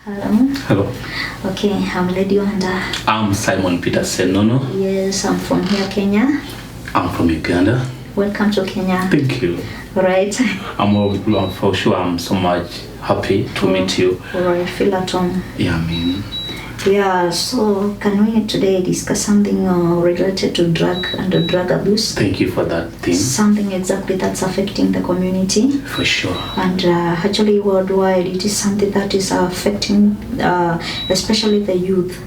Hello. Hello. Okay, I'm Ladywonder. I'm Simon Peterson Nono. Yes, I'm from here, Kenya. I'm from Uganda. Welcome to Kenya. Thank you. Right. I'm for sure. I'm so much happy to meet you. Alright, feel at home. Yeah, I mean. Yeah, so can we today discuss something related to drug and drug abuse? Thank you for that thing. Something exactly that's affecting the community. For sure. And actually worldwide, it is something that is affecting especially the youth.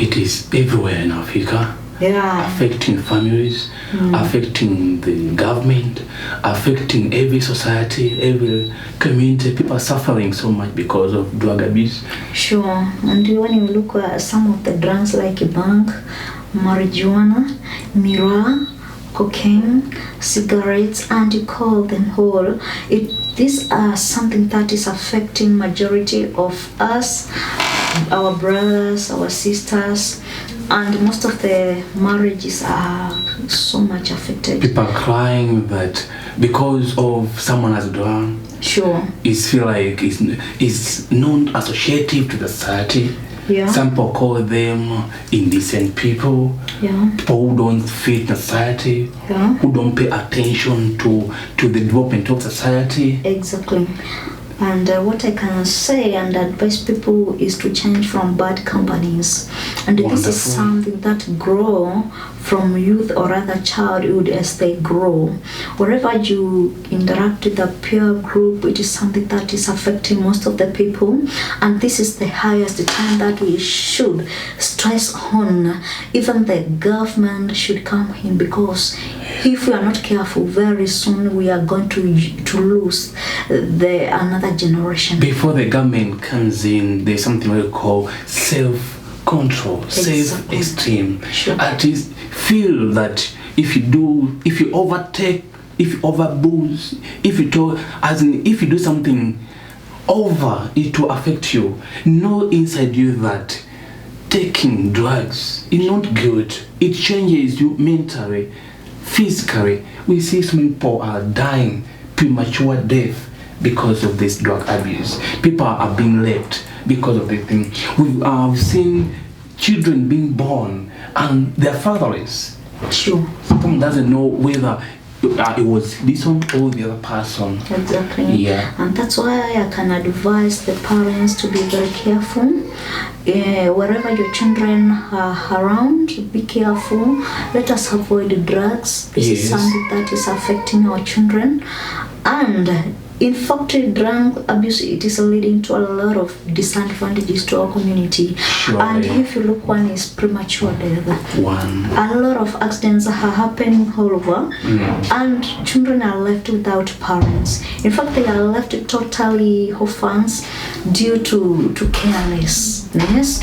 It is everywhere in Africa. Yeah. Affecting families, affecting the government, affecting every society, every community. People are suffering so much because of drug abuse. Sure. And when you look at some of the drugs like bang, marijuana, mirror, cocaine, cigarettes, and you call them all, these are something that is affecting majority of us, our brothers, our sisters, and most of the marriages are so much affected. People are crying that because of someone has done. Sure. It feel like it's non-associative to the society. Yeah. Some people call them indecent people. Yeah. People who don't fit in society. Yeah. Who don't pay attention to the development of society. Exactly. And what I can say and advise people is to change from bad companies. And Wonderful. This is something that grow from youth or other childhood as they grow. Wherever you interact with a peer group, it is something that is affecting most of the people. And this is the highest time that we should stress on. Even the government should come in, because if we are not careful, very soon we are going to lose another generation. Before the government comes in, there's something we call self-control, Exactly. self-esteem. Sure. At least feel that if you overtake, if you overboost, if you do something over, it will affect you. Know inside you that taking drugs is not good. It changes you mentally, physically. We see so many people are dying premature death because of this drug abuse. People are being left because of this thing. We've seen children being born and they're fatherless. Sure. Someone doesn't know whether it was this one or the other person. Exactly. Yeah. And that's why I can advise the parents to be very careful. Wherever your children are around, be careful. Let us avoid drugs. This is something that is affecting our children. And in fact, drug abuse, it is leading to a lot of disadvantages to our community. Surely. And if you look, one is premature death. One. A lot of accidents are happening all over, and children are left without parents. In fact, they are left totally orphans due to carelessness.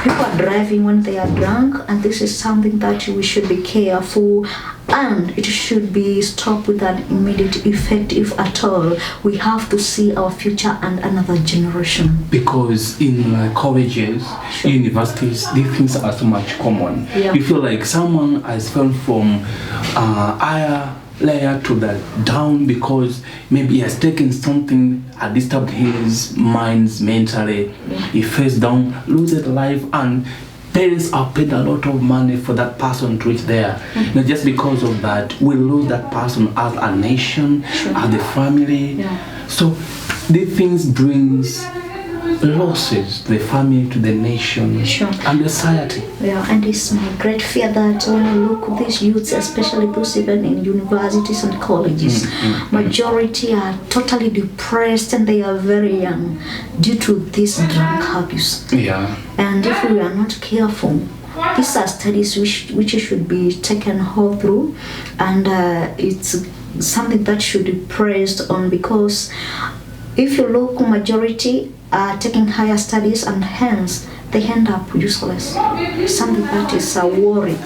People are driving when they are drunk, and this is something that we should be careful, and it should be stopped with an immediate effect, if at all. We have to see our future and another generation. Because in colleges, universities, these things are so much common. Yeah. You feel like someone has fallen from higher layer to that down because maybe he has taken something, had disturbed his minds mentally. He face down, loses life, and parents are paid a lot of money for that person to reach there. Not just because of that, we lose that person as a nation, as a family. Yeah. So these things brings losses to the family, to the nation, and the society. Yeah, and it's my great fear that when you look at these youths, especially those even in universities and colleges, majority are totally depressed and they are very young due to this drug abuse. Yeah. And if we are not careful, these are studies which should be taken all through, and it's something that should be praised on, because if you look, majority are taking higher studies and hence they end up useless. Something that is a worry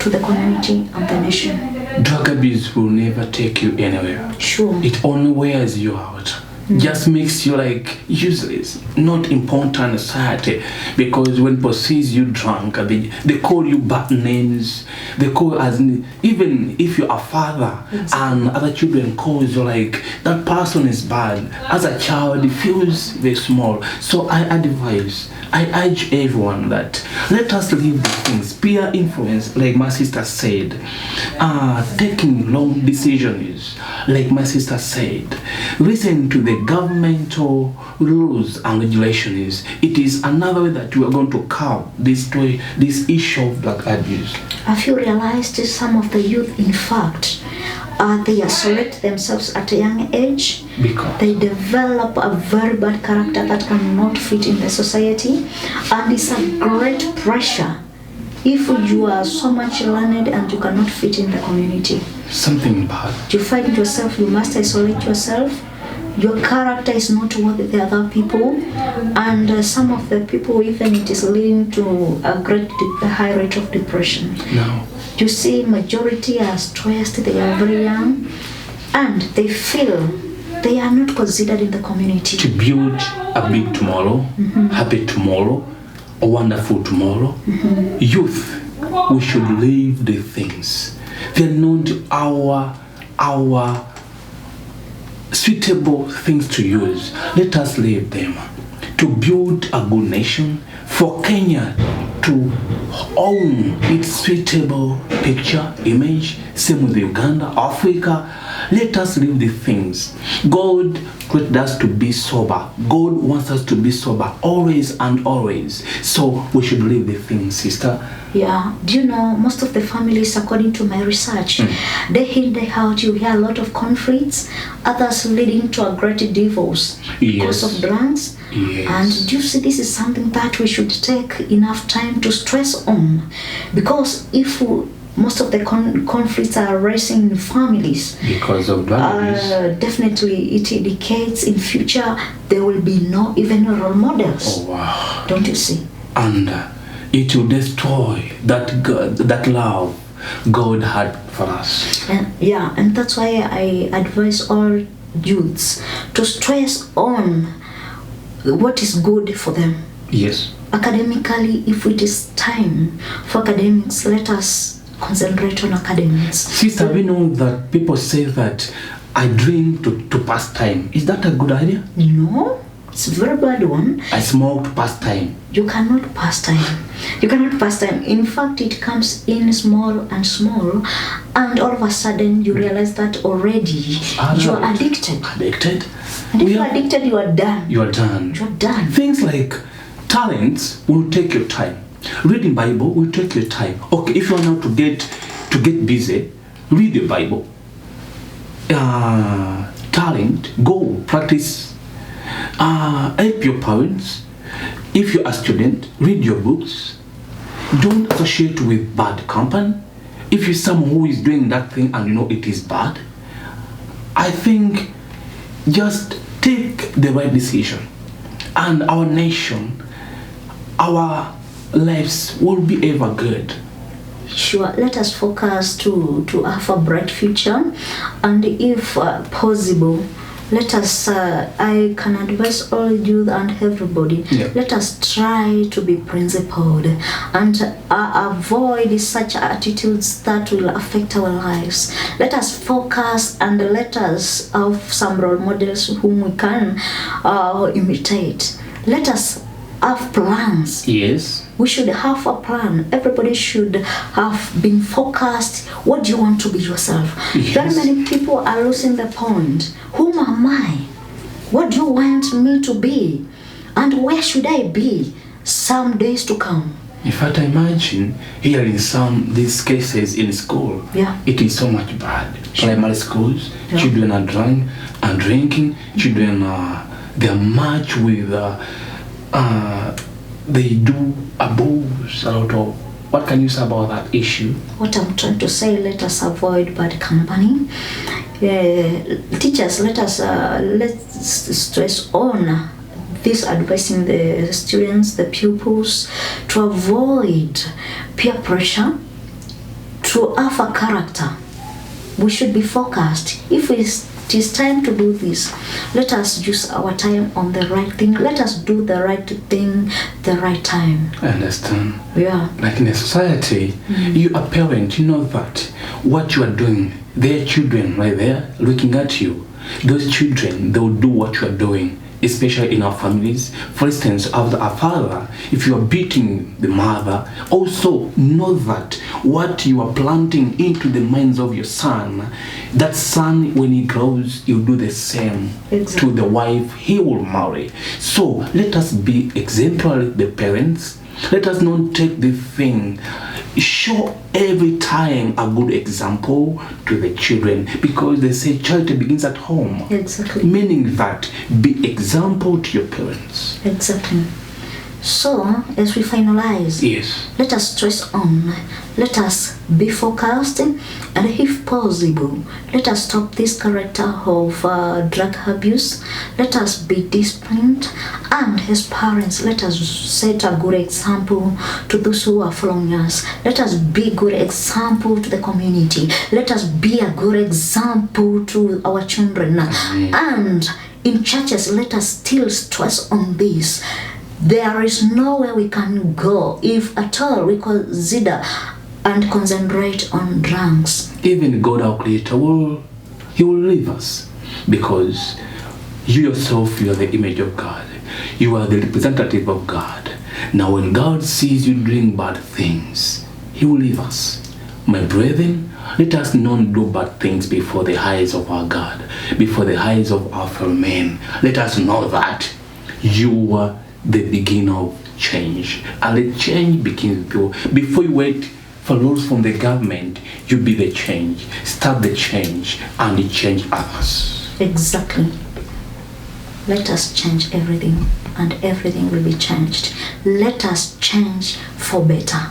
to the community and the nation. Drug abuse will never take you anywhere. Sure. It only wears you out. just makes you like useless, not important in society. Because when people sees you drunk, they call you bad names. They call as even if you're a father and other children calls you like that person is bad. As a child, it feels very small. So I urge everyone that let us leave these things. Peer influence, like my sister said, taking long decisions, like my sister said, listen to the governmental rules and regulations. It is another way that we are going to curb this issue of drug abuse. Have you realized some of the youth, in fact, they isolate themselves at a young age because they develop a very bad character that cannot fit in the society, and it's a great pressure if you are so much learned and you cannot fit in the community. Something bad. You find yourself, you must isolate yourself. Your character is not worth the other people, and some of the people, even it is leading to a high rate of depression. No. You see, majority are stressed, they are very young, and they feel they are not considered in the community. To build a big tomorrow, happy tomorrow, a wonderful tomorrow, youth, we should leave the things. They're not our suitable things to use. Let us leave them to build a good nation, for Kenya to own its suitable picture, image. Same with Uganda, Africa. Let us leave the things. God created us to be sober. God wants us to be sober always and always. So we should leave the things, sister. Yeah, do you know, most of the families, according to my research, day in, day out, you hear a lot of conflicts, others leading to a great divorce because of drugs. Yes. And do you see, this is something that we should take enough time to stress on, because if most of the conflicts are arising in families because of drugs, definitely it indicates in future there will be no even role models. Oh wow! Don't you see? And it will destroy that love God had for us. And that's why I advise all youths to stress on what is good for them. Yes. Academically, if it is time for academics, let us concentrate on academics. Sister, we know that people say that I drink to pass time. Is that a good idea? No, it's a very bad one. I smoke to pass time. You cannot pass time. You cannot pass time. In fact, it comes in small and small, and all of a sudden you realize that already you are addicted. Addicted? And if you are addicted, you are done. You are done. You are done. Things like talents will take your time. Reading Bible will take your time. Okay, if you are now to get busy, read the Bible. Talent, go practice. Help your parents. If you're a student, read your books. Don't associate with bad company. If you're someone who is doing that thing and you know it is bad, I think just take the right decision, and our nation, our lives will be ever good. Sure, let us focus to have a bright future, and if possible, let us, I can advise all youth and everybody, let us try to be principled and avoid such attitudes that will affect our lives. Let us focus and let us have some role models whom we can imitate. Let us have plans. Yes. We should have a plan. Everybody should have been focused. What do you want to be yourself? Yes. Very many people are losing the point. Whom am I? What do you want me to be? And where should I be some days to come? In fact, I imagine here in these cases in school, it is so much bad. Primary schools, children are drunk and drinking. Children they are much with they do abuse a lot of. What can you say about that issue? What I'm trying to say, let us avoid bad company. Teachers, let's stress on this, advising the students, the pupils, to avoid peer pressure, to have a character. We should be focused. If we it is time to do this. Let us use our time on the right thing. Let us do the right thing the right time. I understand. Yeah. Like in a society, you are parent, you know that what you are doing, their children right there looking at you, those children, they will do what you are doing, especially in our families. For instance, after a father, if you are beating the mother, also know that what you are planting into the minds of your son, that son, when he grows, he'll do the same to the wife he will marry. So let us be exemplary, the parents. Let us not take the thing. Show every time a good example to the children, because they say charity begins at home. Exactly. Meaning that be example to your parents. Exactly. So, as we finalize, Yes. let us stress on, let us be focused, and if possible, let us stop this character of drug abuse. Let us be disciplined, and as parents, let us set a good example to those who are following us. Let us be a good example to the community. Let us be a good example to our children. And in churches, let us still stress on this. There is nowhere we can go if at all we consider and concentrate on drugs. Even God our Creator He will leave us, because you yourself, you are the image of God. You are the representative of God. Now when God sees you doing bad things, He will leave us. My brethren, let us not do bad things before the eyes of our God, before the eyes of our fellow men. Let us know that you are the beginning of change, and the change begins with you. Before you wait for rules from the government, you be the change. Start the change and change others. Exactly. Let us change everything, and everything will be changed. Let us change for better.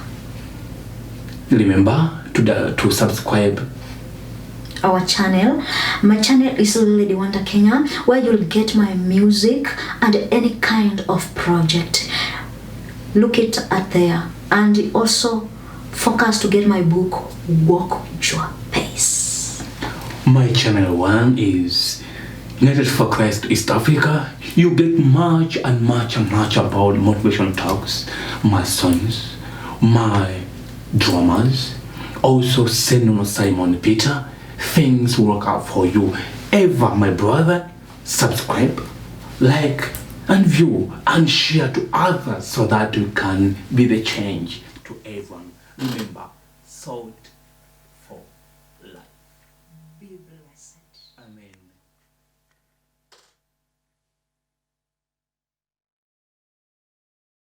Remember to subscribe our channel. My channel is Ladywonder Kenya, where you'll get my music and any kind of project. Look it at there, and also focus to get my book, Walk with Your Pace. My channel 1 is United for Christ East Africa. You get much and much about motivation talks, my songs, my dramas, also Senator Simon Peter. Things work out for you. Ever, my brother, subscribe, like, and view, and share to others, so that we can be the change to everyone. Remember, salt for life. Be blessed. Amen.